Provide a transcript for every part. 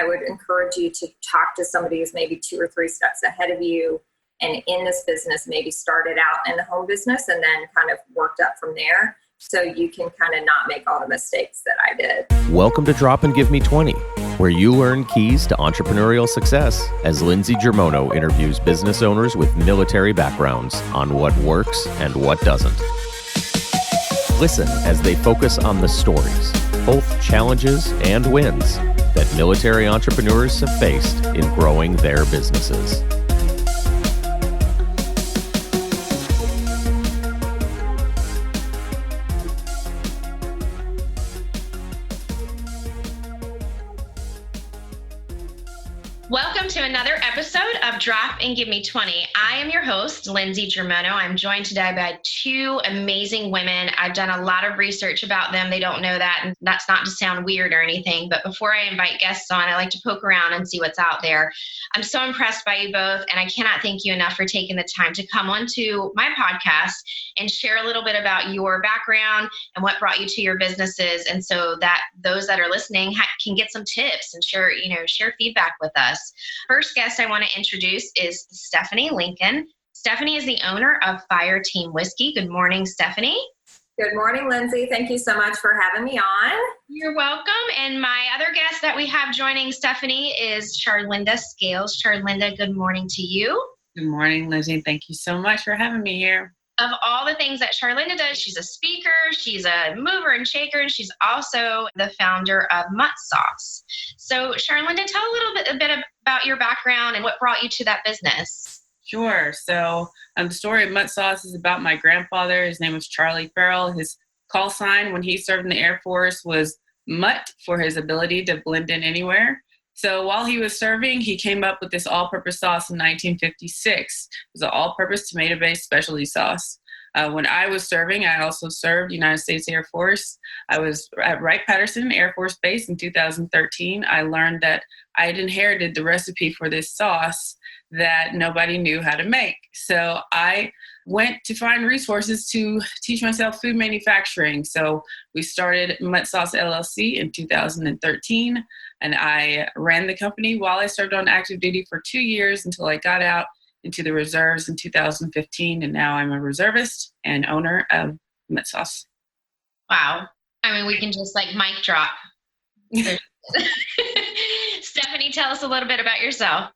I would encourage you to talk to somebody who's maybe 2 or 3 steps ahead of you and in this business, maybe started out in the home business and then kind of worked up from there. So you can kind of not make all the mistakes that I did. Welcome to Drop and Give Me 20, where you learn keys to entrepreneurial success as Lindsey Germono interviews business owners with military backgrounds on what works and what doesn't. Listen as they focus on the stories, both challenges and wins, that military entrepreneurs have faced in growing their businesses. Welcome to another episode of Drop and Give Me 20. I am your host, Lindsey Germono. I'm joined today by 2 amazing women. I've done a lot of research about them. They don't know that, and that's not to sound weird or anything, but before I invite guests on, I like to poke around and see what's out there. I'm so impressed by you both, and I cannot thank you enough for taking the time to come onto my podcast and share a little bit about your background and what brought you to your businesses, and so that those that are listening can get some tips and share feedback with us. First guest I want to introduce is Stephanie Lincoln. Stephanie is the owner of Fire Team Whiskey. Good morning, Stephanie. Good morning, Lindsey. Thank you so much for having me on. You're welcome. And my other guest that we have joining Stephanie is Charlynda Scales. Charlynda, good morning to you. Good morning, Lindsey. Thank you so much for having me here. Of all the things that Charlynda does, she's a speaker, she's a mover and shaker, and she's also the founder of Mutt sauce. So Charlynda, tell a bit about your background and what brought you to that business. Sure. So the story of Mutt sauce is about my grandfather. His name was Charlie Farrell. His call sign when he served in the Air Force was Mutt, for his ability to blend in anywhere. So while he was serving, he came up with this all-purpose sauce in 1956. It was an all-purpose tomato-based specialty sauce. When I was serving, I also served United States Air Force. I was at Wright-Patterson Air Force Base in 2013. I learned that I had inherited the recipe for this sauce that nobody knew how to make. So I went to find resources to teach myself food manufacturing. So we started Mutt Sauce LLC in 2013, and I ran the company while I served on active duty for 2 years until I got out into the reserves in 2015, and now I'm a reservist and owner of Mutt Sauce. Wow. I mean, we can just mic drop. Stephanie, tell us a little bit about yourself.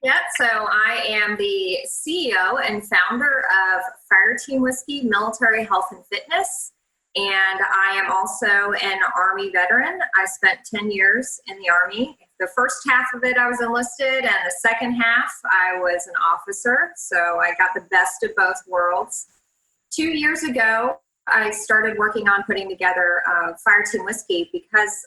Yeah, so I am the CEO and founder of Fire Team Whiskey, Military Health and Fitness, and I am also an Army veteran. I spent 10 years in the Army. The first half of it I was enlisted, and the second half I was an officer, so I got the best of both worlds. 2 years ago, I started working on putting together Fire Team Whiskey because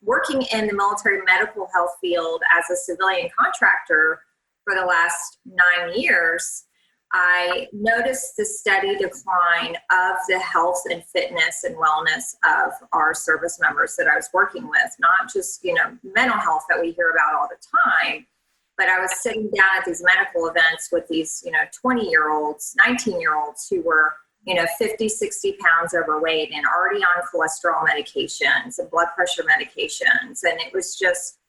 working in the military medical health field as a civilian contractor for the last 9 years, I noticed the steady decline of the health and fitness and wellness of our service members that I was working with, not just, mental health that we hear about all the time, but I was sitting down at these medical events with these, 20-year-olds, 19-year-olds who were 50, 60 pounds overweight and already on cholesterol medications and blood pressure medications. And it was just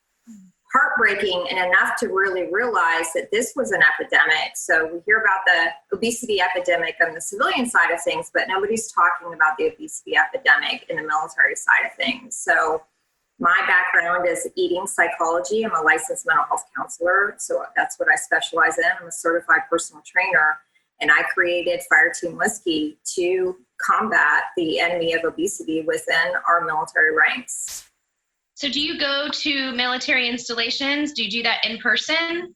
heartbreaking and enough to really realize that this was an epidemic. So we hear about the obesity epidemic on the civilian side of things, but nobody's talking about the obesity epidemic in the military side of things. So my background is eating psychology. I'm a licensed mental health counselor. So that's what I specialize in. I'm a certified personal trainer. And I created Fire Team Whiskey to combat the enemy of obesity within our military ranks. So do you go to military installations? Do you do that in person?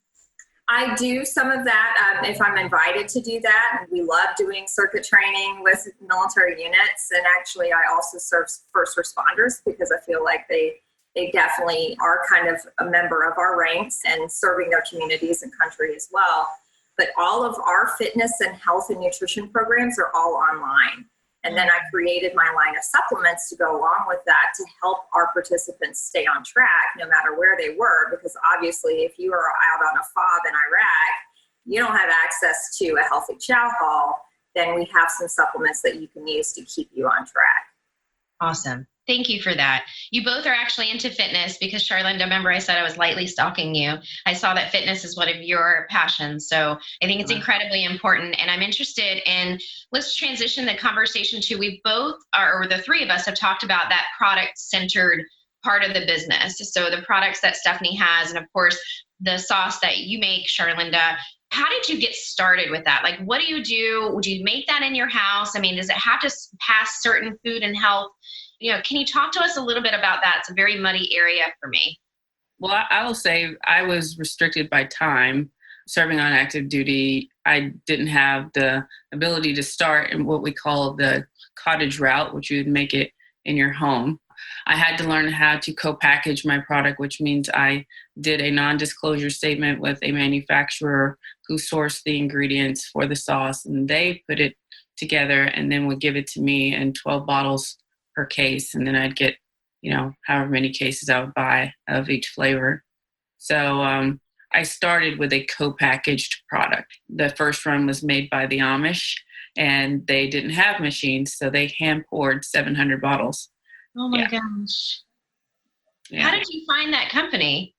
I do some of that if I'm invited to do that. We love doing circuit training with military units. And actually, I also serve first responders because I feel like they definitely are kind of a member of our ranks and serving their communities and country as well. But all of our fitness and health and nutrition programs are all online. And then I created my line of supplements to go along with that to help our participants stay on track no matter where they were. Because obviously, if you are out on a FOB in Iraq, you don't have access to a healthy chow hall, then we have some supplements that you can use to keep you on track. Awesome. Thank you for that. You both are actually into fitness because Charlynda, remember I said I was lightly stalking you. I saw that fitness is one of your passions. So I think it's incredibly important. And I'm interested in, let's transition the conversation to, we both are, or the three of us have talked about that product-centered part of the business. So the products that Stephanie has, and of course, the sauce that you make, Charlynda. How did you get started with that? Like, what do you do? Would you make that in your house? I mean, does it have to pass certain food and health? Can you talk to us a little bit about that? It's a very muddy area for me. Well, I will say I was restricted by time. Serving on active duty, I didn't have the ability to start in what we call the cottage route, which you would make it in your home. I had to learn how to co-package my product, which means I did a non-disclosure statement with a manufacturer who sourced the ingredients for the sauce, and they put it together and then would give it to me in 12 bottles per case. And then I'd get, however many cases I would buy of each flavor. So I started with a co-packaged product. The first run was made by the Amish, and they didn't have machines, so they hand poured 700 bottles. Oh my gosh. Yeah. How did you find that company?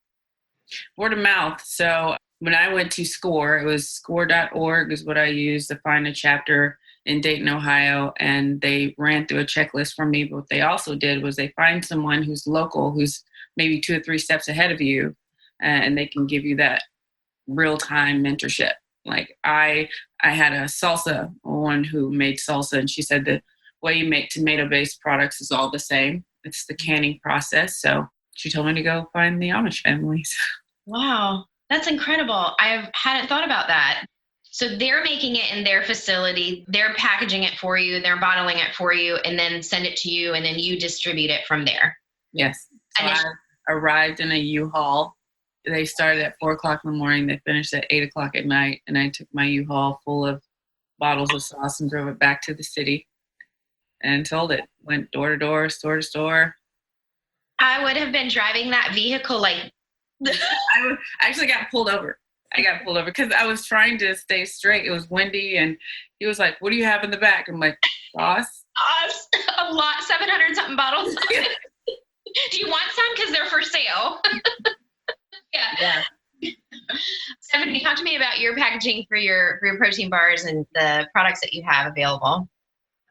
Word of mouth. So when I went to SCORE, it was score.org is what I used to find a chapter in Dayton, Ohio, and they ran through a checklist for me. But what they also did was they find someone who's local, who's maybe 2 or 3 steps ahead of you, and they can give you that real-time mentorship. Like I had a salsa, one who made salsa, and she said the way you make tomato-based products is all the same. It's the canning process. So she told me to go find the Amish families. Wow, that's incredible. I hadn't thought about that. So they're making it in their facility, they're packaging it for you, they're bottling it for you, and then send it to you, and then you distribute it from there. Yes. So I arrived in a U-Haul. They started at 4:00 in the morning. They finished at 8:00 at night, and I took my U-Haul full of bottles of sauce and drove it back to the city and sold it. Went door to door, store to store. I would have been driving that vehicle like... I actually got pulled over. I got pulled over because I was trying to stay straight. It was windy, and he was like, "What do you have in the back?" I'm like, "Sauce." A lot, 700 something bottles. Do you want some? Because they're for sale. Yeah. Stephanie, talk to me about your packaging for your protein bars and the products that you have available.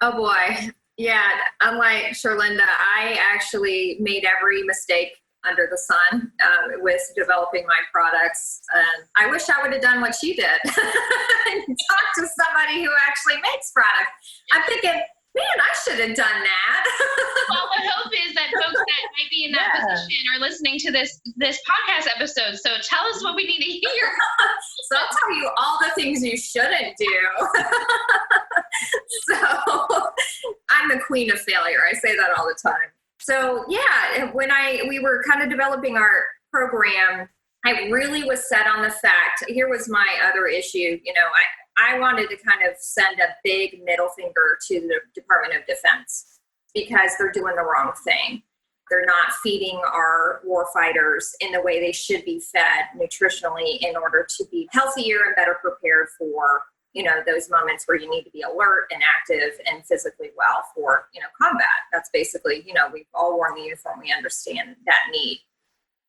Oh boy. Yeah. Unlike Charlynda, I actually made every mistake under the sun with developing my products. I wish I would have done what she did and talked to somebody who actually makes products. I'm thinking, man, I should have done that. Well, the hope is that folks that might be in that position are listening to this podcast episode. So tell us what we need to hear. So I'll tell you all the things you shouldn't do. So I'm the queen of failure. I say that all the time. So yeah, when we were kind of developing our program, I really was set on the fact, here was my other issue, I wanted to kind of send a big middle finger to the Department of Defense because they're doing the wrong thing. They're not feeding our warfighters in the way they should be fed nutritionally in order to be healthier and better prepared for, those moments where you need to be alert and active and physically well for, combat. That's basically, we've all worn the uniform. We understand that need.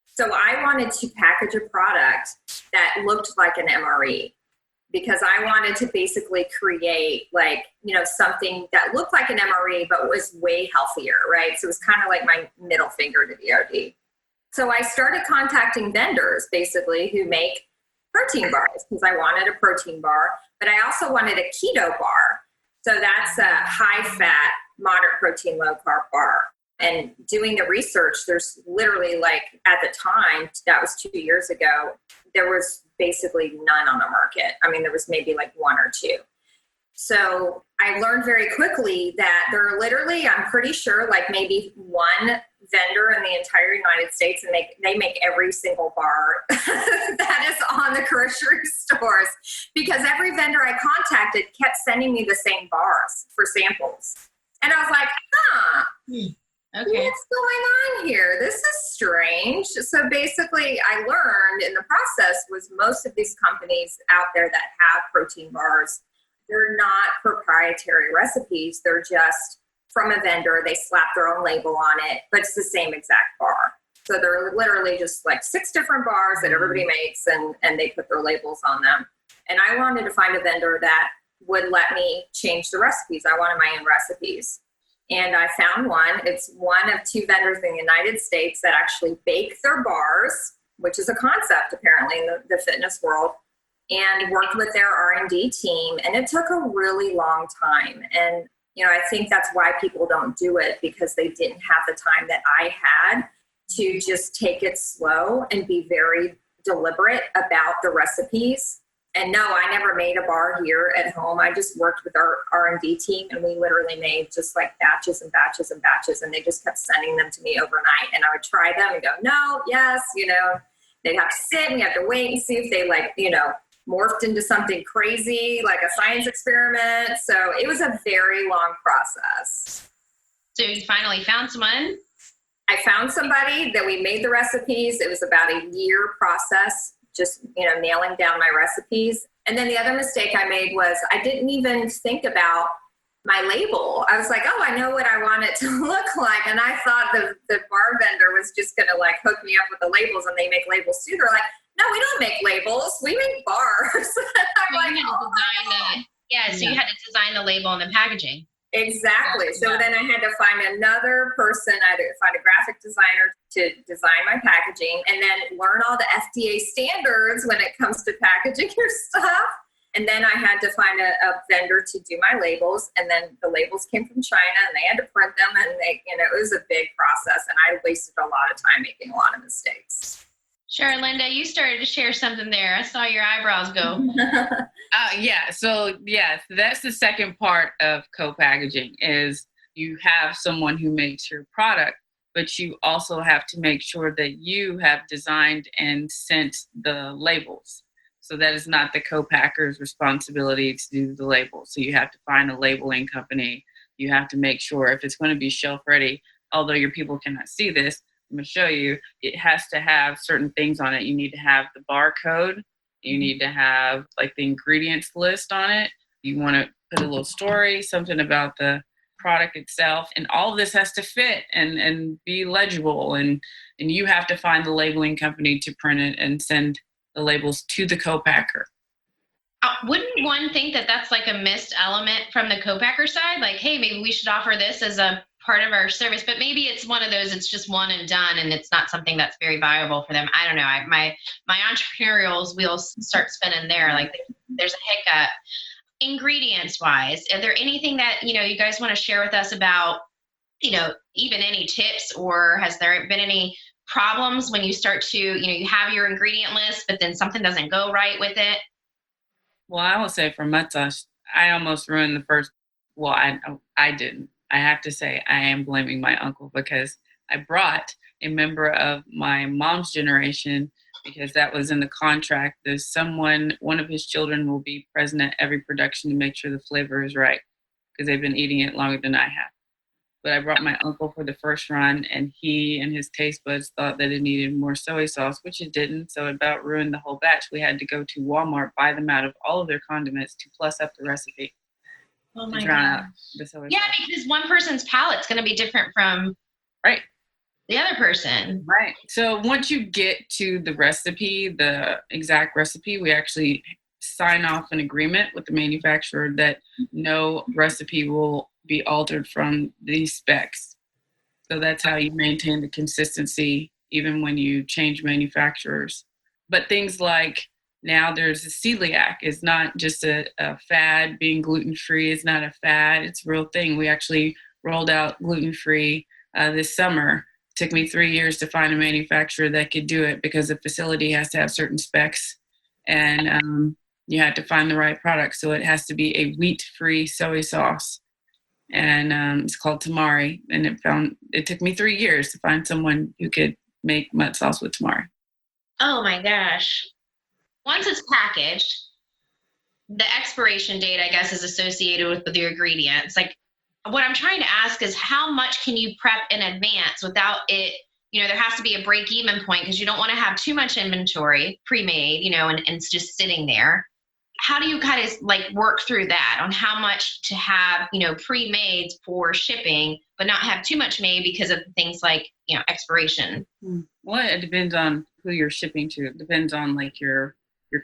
So I wanted to package a product that looked like an MRE because I wanted to basically create something that looked like an MRE, but was way healthier, right? So it was kind of like my middle finger to DoD. So I started contacting vendors basically who make protein bars because I wanted a protein bar, but I also wanted a keto bar. So that's a high fat, moderate protein, low carb bar. And doing the research, there's literally at the time, that was 2 years ago, there was basically none on the market. I mean, there was maybe 1 or 2. So I learned very quickly that there are literally, I'm pretty sure, maybe 1 vendor in the entire United States, and they make every single bar that is on the grocery stores because every vendor I contacted kept sending me the same bars for samples. And I was like, okay. What's going on here? This is strange. So basically I learned in the process was most of these companies out there that have protein bars, they're not proprietary recipes. They're just from a vendor. They slap their own label on it, but it's the same exact bar. So they're literally just like 6 different bars that everybody makes, and they put their labels on them. And I wanted to find a vendor that would let me change the recipes. I wanted my own recipes. And I found one. It's one of 2 vendors in the United States that actually bake their bars, which is a concept apparently in the fitness world, and worked with their R&D team. And it took a really long time. And, I think that's why people don't do it, because they didn't have the time that I had to just take it slow and be very deliberate about the recipes. And no, I never made a bar here at home. I just worked with our R&D team, and we literally made just like batches and batches and batches, and they just kept sending them to me overnight. And I would try them and go, no, yes, they'd have to sit and you have to wait and see if they morphed into something crazy, like a science experiment. So it was a very long process. So you finally found someone? I found somebody that we made the recipes. It was about a year process, just, nailing down my recipes. And then the other mistake I made was I didn't even think about my label. I was like, oh, I know what I want it to look like. And I thought the bar vendor was just going to hook me up with the labels, and they make labels too. They're like, no, we don't make labels. We make bars. I'm like, you had to design the label and the packaging. Exactly. So then I had to find another person. I had to find a graphic designer to design my packaging, and then learn all the FDA standards when it comes to packaging your stuff. And then I had to find a vendor to do my labels. And then the labels came from China, and they had to print them. And it was a big process, and I wasted a lot of time making a lot of mistakes. Charlynda, you started to share something there. I saw your eyebrows go. So that's the second part of co-packaging is you have someone who makes your product, but you also have to make sure that you have designed and sent the labels. So that is not the co-packer's responsibility to do the labels. So you have to find a labeling company. You have to make sure if it's going to be shelf ready, although your people cannot see this, I'm going to show you, it has to have certain things on it. You need to have the barcode. You need to have the ingredients list on it. You want to put a little story, something about the product itself. And all of this has to fit and be legible. And you have to find the labeling company to print it and send the labels to the co-packer. Wouldn't one think that that's a missed element from the co-packer side? Hey, maybe we should offer this as a part of our service, but maybe it's one of those, it's just one and done, and it's not something that's very viable for them. I don't know. My entrepreneurial wheels start spinning there. There's a hiccup. Ingredients wise, are there anything that, you guys want to share with us about, even any tips, or has there been any problems when you start to, you have your ingredient list, but then something doesn't go right with it? Well, I will say for Mutt sauce, I almost ruined the first, I didn't. I have to say I am blaming my uncle, because I brought a member of my mom's generation, because that was in the contract. There's one of his children will be present at every production to make sure the flavor is right, because they've been eating it longer than I have. But I brought my uncle for the first run, and he and his taste buds thought that it needed more soy sauce, which it didn't. So it about ruined the whole batch. We had to go to Walmart, buy them out of all of their condiments to plus up the recipe. Oh my God. Yeah, because one person's palate's going to be different from the other person. Right. So once you get to the recipe, the exact recipe, we actually sign off an agreement with the manufacturer that no recipe will be altered from these specs. So that's how you maintain the consistency even when you change manufacturers. But things like now there's a celiac. It's not just a fad. Being gluten-free is not a fad. It's a real thing. We actually rolled out gluten-free this summer. It took me 3 years to find a manufacturer that could do it, because the facility has to have certain specs, and you had to find the right product. So it has to be a wheat-free soy sauce, and it's called tamari. And it took me 3 years to find someone who could make Mutt sauce with tamari. Oh my gosh. Once it's packaged, the expiration date, I guess, is associated with the ingredients. What I'm trying to ask is, how much can you prep in advance without it, there has to be a break-even point, because you don't want to have too much inventory pre-made, and it's just sitting there. how do you kind of like work through that on how much to have, pre-made for shipping, but not have too much made because of things like, expiration? Well, it depends on who you're shipping to. It depends on like your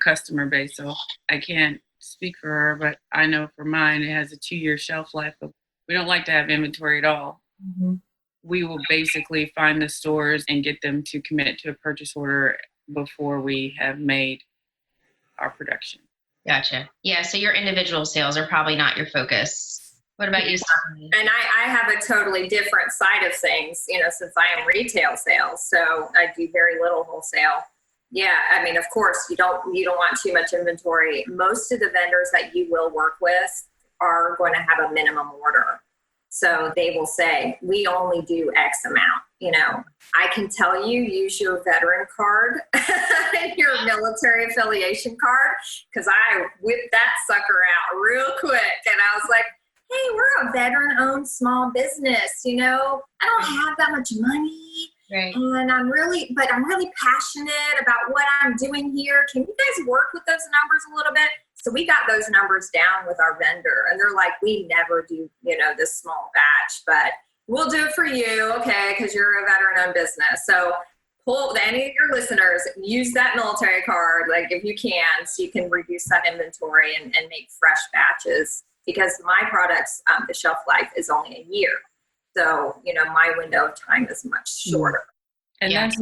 customer base. So I can't speak for her, but I know for mine, it has a 2-year shelf life. But we don't like to have inventory at all. Mm-hmm. We will basically find the stores and get them to commit to a purchase order before we have made our production. Gotcha. Yeah. So your individual sales are probably not your focus. What about you, Stephanie? And I have a totally different side of things, since I am retail sales. So I do very little wholesale. Yeah. I mean, of course, you don't want too much inventory. Most of the vendors that you will work with are going to have a minimum order. So they will say, we only do X amount. I can tell you, use your veteran card, your military affiliation card, because I whipped that sucker out real quick. And I was like, hey, we're a veteran-owned small business. I don't have that much money. Right. And I'm really passionate about what I'm doing here. Can you guys work with those numbers a little bit? So we got those numbers down with our vendor, and they're like, we never do, this small batch, but we'll do it for you, okay, because you're a veteran-owned business. So any of your listeners, use that military card, like if you can, so you can reduce that inventory and make fresh batches. Because my products, the shelf life is only a year. So, my window of time is much shorter. And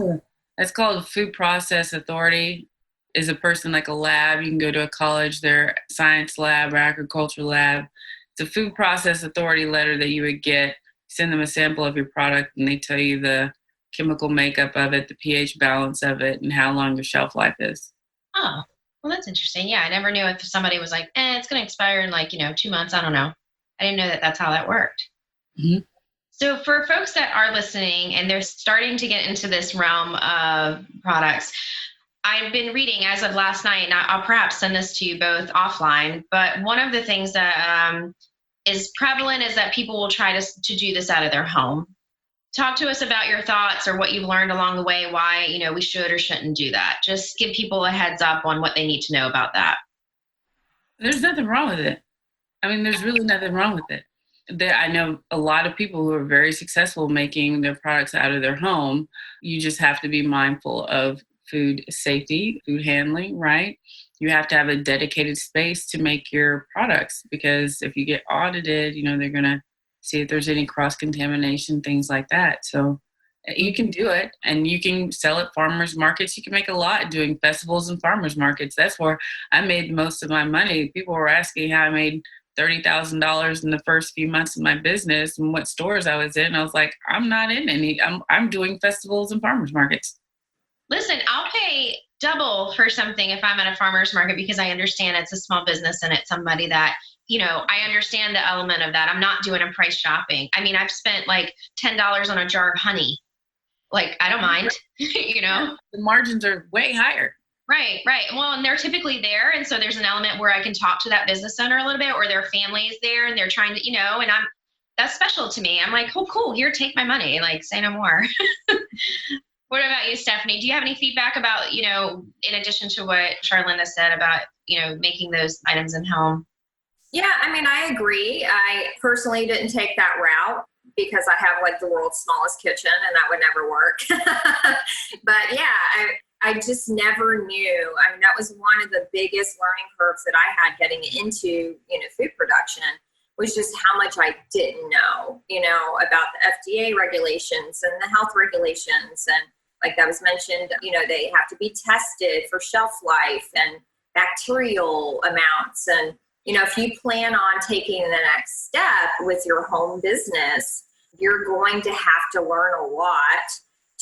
that's called a food process authority. Is a person like a lab. You can go to a college, their science lab or agriculture lab. It's a food process authority letter that you would get. Send them a sample of your product and they tell you the chemical makeup of it, the pH balance of it, and how long the shelf life is. Oh, well, that's interesting. Yeah, I never knew if somebody was like, it's going to expire in 2 months. I don't know. I didn't know that that's how that worked. Mm-hmm. So for folks that are listening and they're starting to get into this realm of products, I've been reading as of last night, and I'll perhaps send this to you both offline, but one of the things that is prevalent is that people will try to do this out of their home. Talk to us about your thoughts or what you've learned along the way, why, we should or shouldn't do that. Just give people a heads up on what they need to know about that. There's nothing wrong with it. I mean, there's really nothing wrong with it. I know a lot of people who are very successful making their products out of their home. You just have to be mindful of food safety, food handling, right? You have to have a dedicated space to make your products, because if you get audited, they're going to see if there's any cross-contamination, things like that. So you can do it, and you can sell at farmers markets. You can make a lot doing festivals and farmers markets. That's where I made most of my money. People were asking how I made $30,000 in the first few months of my business and what stores I was in. I was like, I'm not in any. I'm doing festivals and farmers markets. Listen, I'll pay double for something if I'm at a farmer's market, because I understand it's a small business and it's somebody that, I understand the element of that. I'm not doing a price shopping. I mean, I've spent like $10 on a jar of honey. Like, I don't mind, The margins are way higher. Right. Well, and they're typically there. And so there's an element where I can talk to that business owner a little bit, or their family is there and they're trying to, and that's special to me. I'm like, oh, cool. Here, take my money. Like, say no more. What about you, Stephanie? Do you have any feedback about, in addition to what Charlynda said about, making those items in home? Yeah, I mean, I agree. I personally didn't take that route because I have like the world's smallest kitchen and that would never work. But yeah, I just never knew. I mean, that was one of the biggest learning curves that I had getting into, food production, was just how much I didn't know, about the FDA regulations and the health regulations. And like that was mentioned, they have to be tested for shelf life and bacterial amounts. And, if you plan on taking the next step with your home business, you're going to have to learn a lot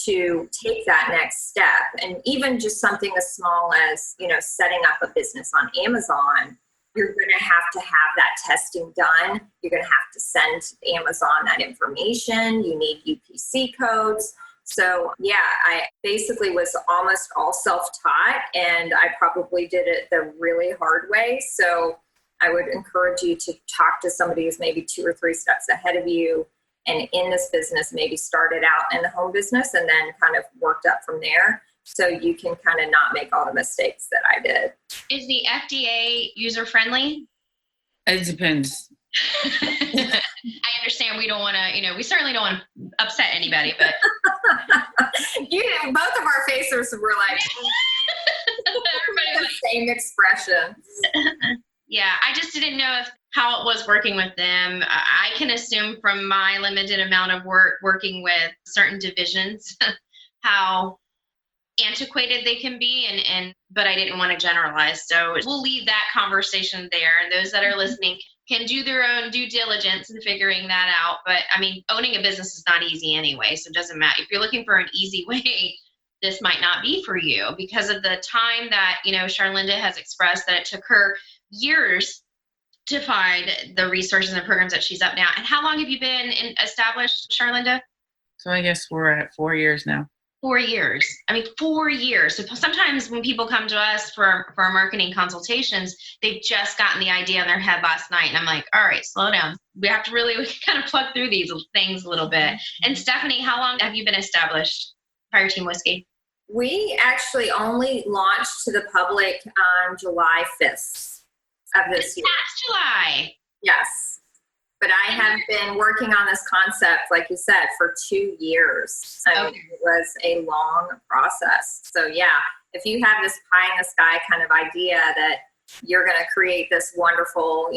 to take that next step. And even just something as small as, setting up a business on Amazon, you're going to have that testing done. You're going to have to send Amazon that information. You need UPC codes. So yeah, I basically was almost all self-taught, and I probably did it the really hard way. So I would encourage you to talk to somebody who's maybe 2 or 3 steps ahead of you and in this business, maybe started out in the home business and then kind of worked up from there, so you can kind of not make all the mistakes that I did. Is the FDA user friendly? It depends. I understand we don't want to, we certainly don't want to upset anybody, but both of our faces were like the same expression. Yeah, I just didn't know how it was working with them. I can assume from my limited amount of work working with certain divisions how antiquated they can be, but I didn't want to generalize. So we'll leave that conversation there. And those that are listening can do their own due diligence in figuring that out. But I mean, owning a business is not easy anyway, so it doesn't matter. If you're looking for an easy way, this might not be for you because of the time that, Charlynda has expressed that it took her years to find the resources and programs that she's up now. And how long have you been established, Charlynda? So I guess we're at 4 years now. 4 years. 4 years. So sometimes when people come to us for our marketing consultations, they've just gotten the idea in their head last night. And I'm like, all right, slow down. We have to really kind of plug through these things a little bit. And Stephanie, how long have you been established, Fire Team Whiskey? We actually only launched to the public on July 5th of this year. Last July. Yes. But I have been working on this concept, like you said, for 2 years. It was a long process. So yeah, if you have this pie in the sky kind of idea that you're going to create this wonderful,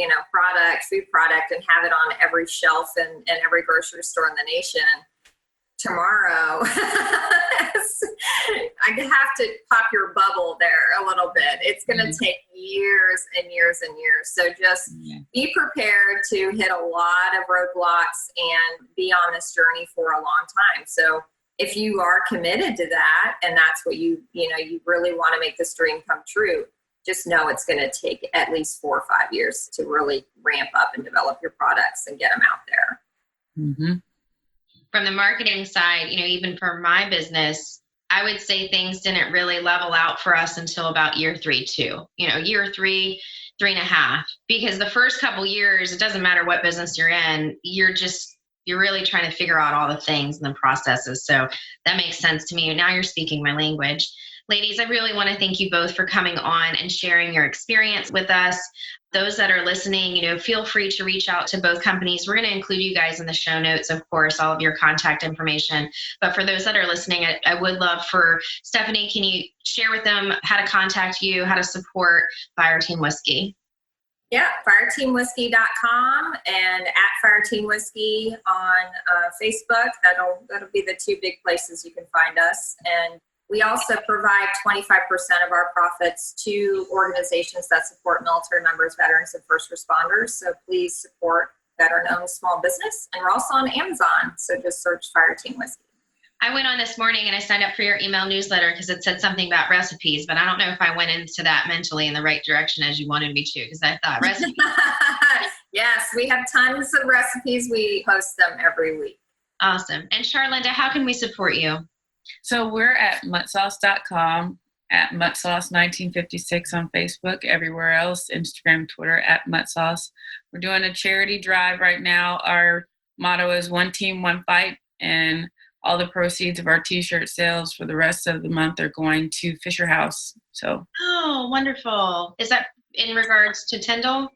food product and have it on every shelf in every grocery store in the nation, tomorrow, I have to pop your bubble there a little bit. It's going to take years and years and years. So just be prepared to hit a lot of roadblocks and be on this journey for a long time. So if you are committed to that and that's what you really want to make this dream come true, just know it's going to take at least 4 or 5 years to really ramp up and develop your products and get them out there. Mm-hmm. From the marketing side, even for my business, I would say things didn't really level out for us until about year 3, too. Year 3, 3.5, because the first couple years, it doesn't matter what business you're in, you're really trying to figure out all the things and the processes. So that makes sense to me. Now you're speaking my language. Ladies, I really want to thank you both for coming on and sharing your experience with us. Those that are listening, feel free to reach out to both companies. We're going to include you guys in the show notes, of course, all of your contact information. But for those that are listening, I would love for Stephanie, can you share with them how to contact you, how to support Fire Team Whiskey? Yeah, fireteamwhiskey.com and at Fire Team Whiskey on Facebook. That'll be the 2 big places you can find us. And we also provide 25% of our profits to organizations that support military members, veterans, and first responders. So please support veteran-owned small business. And we're also on Amazon. So just search Fire Team Whiskey. I went on this morning and I signed up for your email newsletter because it said something about recipes, but I don't know if I went into that mentally in the right direction as you wanted me to, because I thought recipes. Yes, we have tons of recipes. We post them every week. Awesome. And Charlynda, how can we support you? So we're at muttsauce.com, at muttsauce1956 on Facebook, everywhere else, Instagram, Twitter, at muttsauce. We're doing a charity drive right now. Our motto is one team, one fight, and all the proceeds of our t-shirt sales for the rest of the month are going to Fisher House. Oh, wonderful. Is that in regards to Tyndall?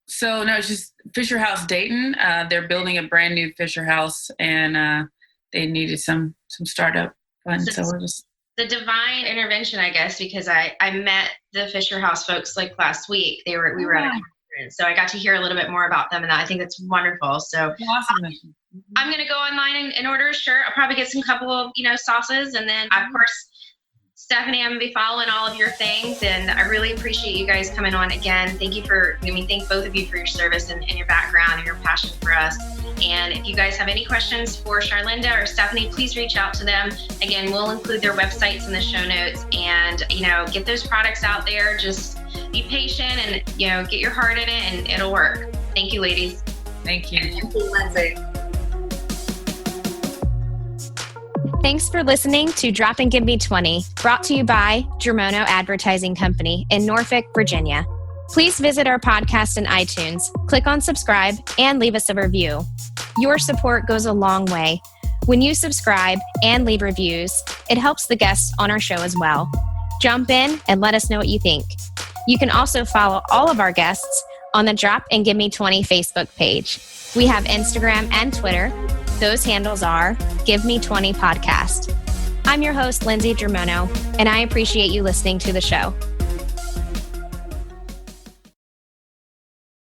So no, it's just Fisher House Dayton. They're building a brand new Fisher House, and they needed some startup funds. So we're just the divine intervention, I guess, because I met the Fisher House folks like last week. We were at a conference, so I got to hear a little bit more about them, and I think that's wonderful. So awesome. I'm going to go online and order a shirt. I'll probably get some couple of sauces, and then of course, Stephanie, I'm going to be following all of your things, and I really appreciate you guys coming on again. Thank both of you for your service and your background and your passion for us. And if you guys have any questions for Charlynda or Stephanie, please reach out to them. Again, we'll include their websites in the show notes, and get those products out there. Just be patient and get your heart in it, and it'll work. Thank you, ladies. Thank you. Thank you, Lindsey. Thanks for listening to Drop and Give Me 20, brought to you by Germono Advertising Company in Norfolk, Virginia. Please visit our podcast in iTunes, click on subscribe, and leave us a review. Your support goes a long way. When you subscribe and leave reviews, it helps the guests on our show as well. Jump in and let us know what you think. You can also follow all of our guests on the Drop and Give Me 20 Facebook page. We have Instagram and Twitter. Those handles are Give Me 20 Podcast. I'm your host, Lindsey Germono, and I appreciate you listening to the show.